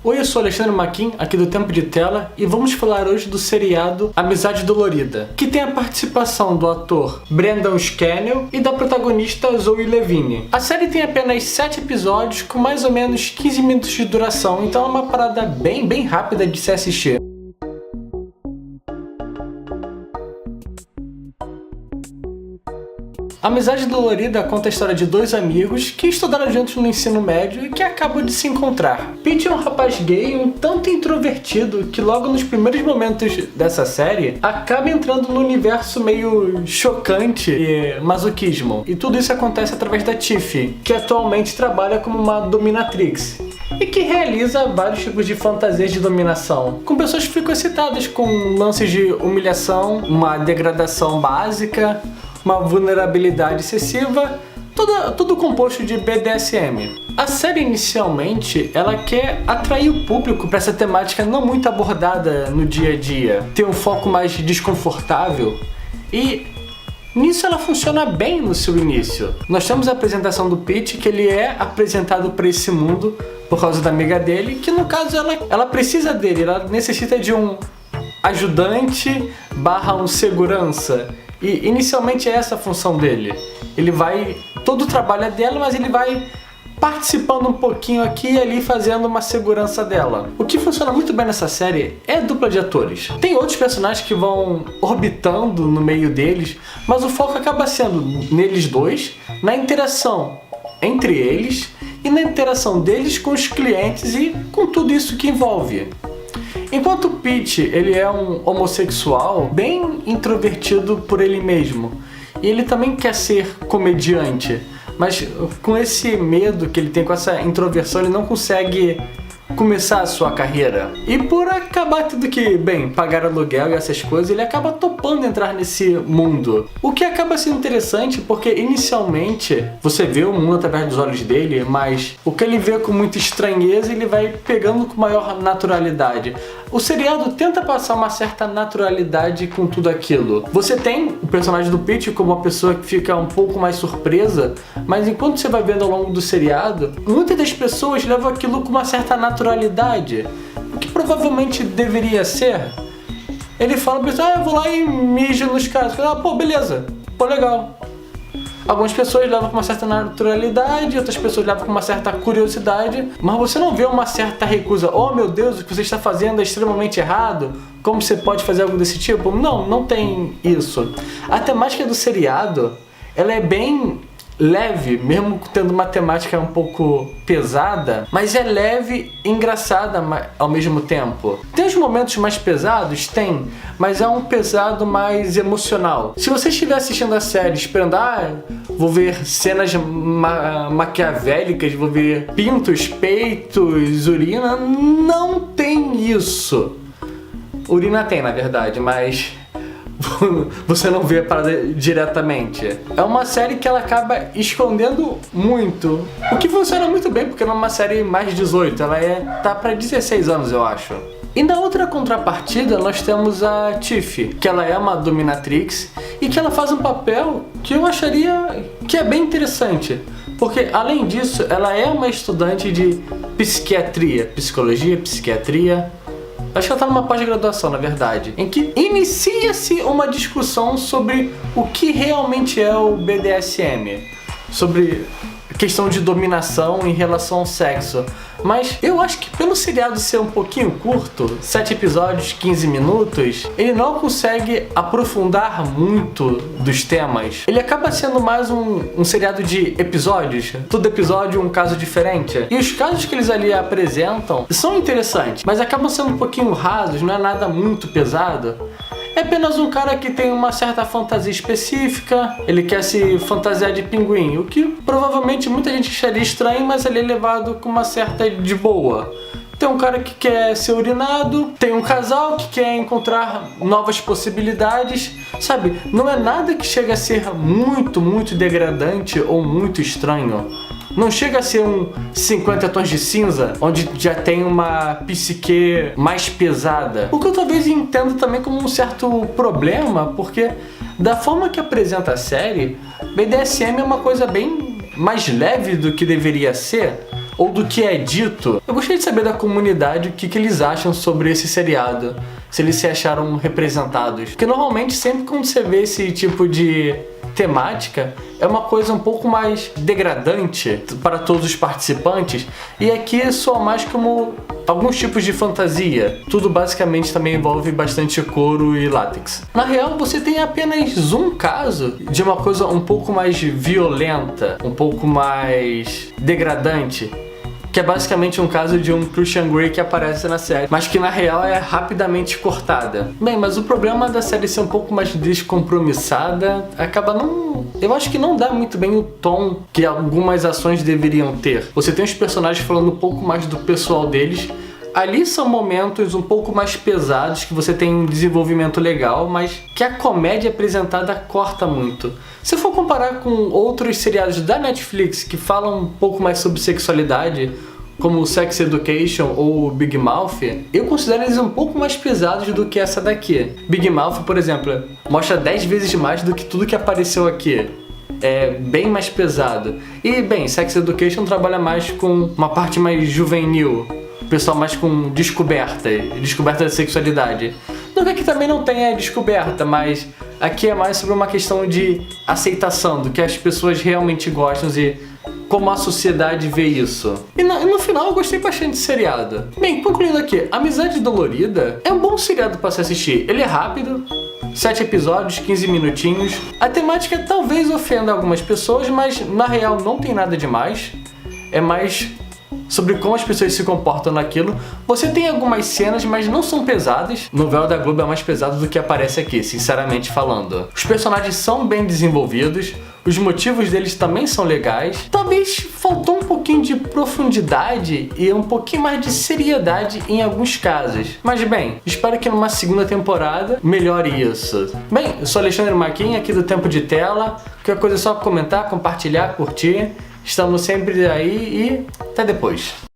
Oi, eu sou Alexandre Maquin, aqui do Tempo de Tela, e vamos falar hoje do seriado Amizade Dolorida, que tem a participação do ator Brendan Scannell e da protagonista Zoe Levine. A série tem apenas 7 episódios com mais ou menos 15 minutos de duração, então é uma parada bem rápida de se assistir. Amizade Dolorida conta a história de dois amigos que estudaram juntos no ensino médio e que acabam de se encontrar. Pete é um rapaz gay um tanto introvertido que logo nos primeiros momentos dessa série acaba entrando no universo meio chocante e masoquismo. E tudo isso acontece através da Tiffy, que atualmente trabalha como uma dominatrix e que realiza vários tipos de fantasias de dominação, com pessoas que ficam excitadas com lances de humilhação, uma degradação básica, uma vulnerabilidade excessiva, tudo composto de BDSM. A série inicialmente ela quer atrair o público para essa temática não muito abordada no dia a dia, ter um foco mais desconfortável, e nisso ela funciona bem no seu início. Nós temos a apresentação do Pete, que ele é apresentado para esse mundo por causa da amiga dele, que no caso ela precisa dele, ela necessita de um ajudante / um segurança. E inicialmente é essa a função dele. Ele vai... todo o trabalho é dela, mas ele vai participando um pouquinho aqui e ali, fazendo uma segurança dela. O que funciona muito bem nessa série é a dupla de atores. Tem outros personagens que vão orbitando no meio deles, mas o foco acaba sendo neles dois, na interação entre eles e na interação deles com os clientes e com tudo isso que envolve. Enquanto o Pete, ele é um homossexual bem introvertido por ele mesmo, e ele também quer ser comediante, mas com esse medo que ele tem, com essa introversão, ele não consegue começar a sua carreira. E por acabar tendo que, pagar aluguel e essas coisas, ele acaba topando entrar nesse mundo. O que acaba sendo interessante porque inicialmente você vê o mundo através dos olhos dele, mas o que ele vê com muita estranheza ele vai pegando com maior naturalidade. O seriado tenta passar uma certa naturalidade com tudo aquilo. Você tem o personagem do Pete como uma pessoa que fica um pouco mais surpresa, mas enquanto você vai vendo ao longo do seriado, muitas das pessoas levam aquilo com uma certa naturalidade, o que provavelmente deveria ser. Ele fala pra pessoa, eu vou lá e mijo nos caras. Pô, beleza, pô, legal. Algumas pessoas levam com uma certa naturalidade, outras pessoas levam com uma certa curiosidade, mas você não vê uma certa recusa. Oh meu Deus, o que você está fazendo é extremamente errado, como você pode fazer algo desse tipo? Não tem isso. A temática do seriado, ela é bem leve, mesmo tendo uma temática um pouco pesada, mas é leve e engraçada ao mesmo tempo. Tem os momentos mais pesados? Tem, mas é um pesado mais emocional. Se você estiver assistindo a série esperando, vou ver cenas maquiavélicas, vou ver pintos, peitos, urina, não tem isso. Urina tem, na verdade, mas você não vê a parada diretamente. É uma série que ela acaba escondendo muito, o que funciona muito bem porque não é uma série mais 18, ela tá pra 16 anos, eu acho. E na outra contrapartida nós temos a Tiffy, que ela é uma dominatrix e que ela faz um papel que eu acharia que é bem interessante, porque além disso ela é uma estudante de psicologia, psiquiatria. Acho que ela está numa pós-graduação, na verdade, em que inicia-se uma discussão sobre o que realmente é o BDSM, sobre a questão de dominação em relação ao sexo. Mas eu acho que pelo seriado ser um pouquinho curto, 7 episódios, 15 minutos, ele não consegue aprofundar muito dos temas. Ele acaba sendo mais um seriado de episódios, todo episódio um caso diferente. E os casos que eles ali apresentam são interessantes, mas acabam sendo um pouquinho rasos, não é nada muito pesado. É apenas um cara que tem uma certa fantasia específica, ele quer se fantasiar de pinguim, o que provavelmente muita gente acharia estranho, mas ele é levado com uma certa de boa. Tem um cara que quer ser urinado, tem um casal que quer encontrar novas possibilidades, sabe? Não é nada que chega a ser muito degradante ou muito estranho. Não chega a ser um 50 tons de cinza, onde já tem uma psique mais pesada. O que eu talvez entenda também como um certo problema, porque da forma que apresenta a série, BDSM é uma coisa bem mais leve do que deveria ser. ou do que é dito, eu gostaria de saber da comunidade o que eles acham sobre esse seriado, se eles se acharam representados. Porque normalmente sempre quando você vê esse tipo de temática, é uma coisa um pouco mais degradante para todos os participantes, e aqui soa mais como alguns tipos de fantasia. Tudo basicamente também envolve bastante couro e látex. Na real, você tem apenas um caso de uma coisa um pouco mais violenta, um pouco mais degradante, que é basicamente um caso de um Christian Grey que aparece na série, mas que na real é rapidamente cortada. Bem, mas o problema da série ser um pouco mais descompromissada acaba não... Eu acho que não dá muito bem o tom que algumas ações deveriam ter. Você tem os personagens falando um pouco mais do pessoal deles. Ali são momentos um pouco mais pesados, que você tem um desenvolvimento legal, mas que a comédia apresentada corta muito. Se for comparar com outros seriados da Netflix que falam um pouco mais sobre sexualidade, como Sex Education ou Big Mouth, eu considero eles um pouco mais pesados do que essa daqui. Big Mouth, por exemplo, mostra 10 vezes mais do que tudo que apareceu aqui. É bem mais pesado. E, bem, Sex Education trabalha mais com uma parte mais juvenil, pessoal mais com descoberta da sexualidade. Não que aqui também não tenha descoberta, mas aqui é mais sobre uma questão de aceitação, do que as pessoas realmente gostam e como a sociedade vê isso. E no final eu gostei bastante de seriado. Bem, concluindo aqui, Amizade Dolorida é um bom seriado para se assistir. Ele é rápido, 7 episódios, 15 minutinhos. A temática talvez ofenda algumas pessoas, mas na real não tem nada demais. É mais sobre como as pessoas se comportam naquilo. Você tem algumas cenas, mas não são pesadas. Novela da Globo é mais pesado do que aparece aqui, sinceramente falando. Os personagens são bem desenvolvidos, os motivos deles também são legais. Talvez faltou um pouquinho de profundidade e um pouquinho mais de seriedade em alguns casos. Mas bem, espero que numa segunda temporada melhore isso. Bem, eu sou Alexandre Maquin, aqui do Tempo de Tela. Qualquer coisa é só comentar, compartilhar, curtir. Estamos sempre aí e até depois.